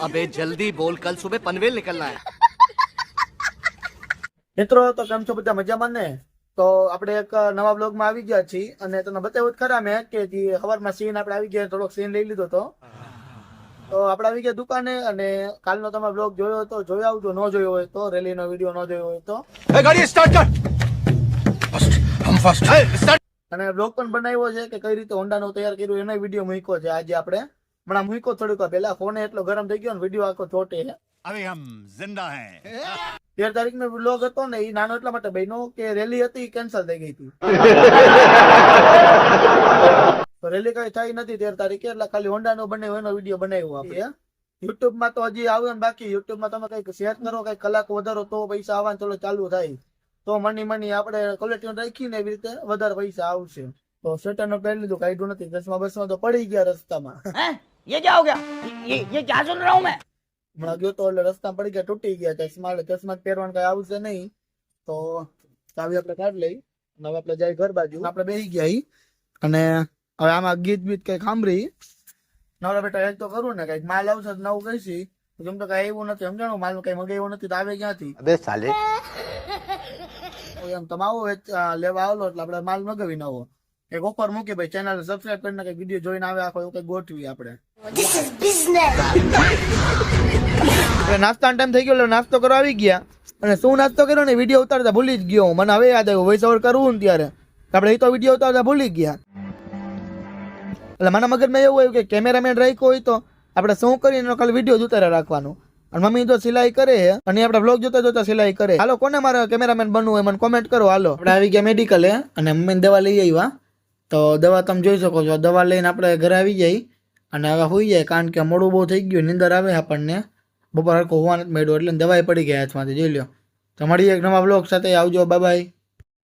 अबे जल्दी बोल, कल सुबह पनवेल निकलना है। મિત્રો તો કેમ છો બધા મજામાં ને? તો આપણે એક નવા બ્લોગમાં આવી ગયા છીએ અને તમને બતાવ્યું જ ખરા મેં કે જે સવારમાં સીન આપણે આવી ગયા, થોડોક સીન લઈ લીધો તો આપણે આવી ગયા દુકાને. અને કાલનો તમે બ્લોગ જોયો તો જોઈ આવજો, ન જોયો હોય તો રેલીનો વિડીયો ન જોયો હોય તો. गाड़ी स्टार्ट कर। हम फर्स्ट स्टार्ट। અને બ્લોગ પણ બનાવ્યો છે કે કઈ રીતે હોન્ડાનો તૈયાર કર્યું એનો વિડીયો મૂક્યો છે આજે આપણે. હમણાં મૂક્યો થોડીક વાર પહેલા, ફોન એટલો ગરમ થઈ ગયો ને વિડીયો આખો ચોટે. अभी हम जिंदा हैं 13 તારીખનો બ્લોગ હતો ને એ નાનો એટલા માટે બન્યો કે રેલી હતી કેન્સલ થઈ ગઈ હતી. તો રેલી કઈ થઈ નથી 13 તારીખે, એટલે ખાલી હોન્ડાનો બનાવ્યો એનો વિડીયો બનાવ્યો આપણે. યુટ્યુબ માં તો હજી આવે ને બાકી. યુટ્યુબ માં તમે કઈક શેર કરો, કઈક કલાક વધારો તો પૈસા આવવાનું ચલો ચાલુ થાય. તો મની આપણે ક્વોલિટી રાખીને એવી રીતે વધારે પૈસા આવશે. તો સ્વેટર નો પહેરી લીધું, કાઢ્યું નથી. ચશ્મા બસમાં તો પડી ગયા રસ્તામાં. ये क्या हो गया? ये क्या सुन रहा हूँ मैं? હમણાં ગયો તો એટલે રસ્તા પડી ગયા, તૂટી ગયા ચશ્મા. એટલે ચશ્મા પહેરવાનું કઈ આવશે નહીં. તો ચાવી આપણે કાઢી લઈ અને હવે આપણે જાય ઘર બાજુ. આપણે બેસી ગયા ઈ. અને હવે આમાં ગીત બીત કઈ સાંભળી નવરા બેટા એક તો કરું ને કઈક માલ આવશે તો નવું કહીશી. જેમ તો કઈ એવું નથી સમજાણું, માલ કઈ મગાવ્યો નથી તો આવે ક્યાંથી? अबे साले। એમ તમે આવો લેવા આવેલો એટલે આપણે માલ મગાવી નવો એક ઓફર મૂકી ભાઈ, ચેનલ સબસ્ક્રાઇબ કરીને કઈ વિડીયો જોઈને આવે આખો એવું કઈ ગોઠવી આપણે. નાસ્તાનો ટાઈમ થઈ ગયો એટલે નાસ્તો કરવા આવી ગયા. અને શું નાસ્તો કર્યો ને વિડીયો ઉતારતા ભૂલી જ ગયો. મને હવે યાદ આવ્યું વોઇસ ઓવર કરવું ને ત્યારે આપણે એ તો વિડીયો ઉતારતા ભૂલી ગયા. એટલે મારા મગજમાં એવું આવ્યું કે કેમેરામેન રાખ્યો હોય તો આપણે શું કરીને ખાલી વિડીયો જ ઉતારે રાખવાનું. અને મમ્મી તો સિલાઈ કરે અને આપણે વ્લોગ જોતા જોતા સિલાઈ કરે. હાલો કોને મારે કેમેરામેન બનવું હોય મને કોમેન્ટ કરો. હાલો આપણે આવી ગયા મેડિકલે અને મમ્મીને દવા લઈ આવ્યા. તો દવા તમે જોઈ શકો છો, દવા લઈને આપણે ઘરે આવી જાય અને હવે હોઈ જાય કારણ કે મોડું બહુ થઈ ગયું, નીંદર આવે આપણને. બપોર હરકો હોવા નથી મળ્યો એટલે દવાઈ પડી ગયા હાથમાંથી. જોઈ લો. તો મળીએ એક નવા બ્લોગ સાથે. આવજો, બાય બાય.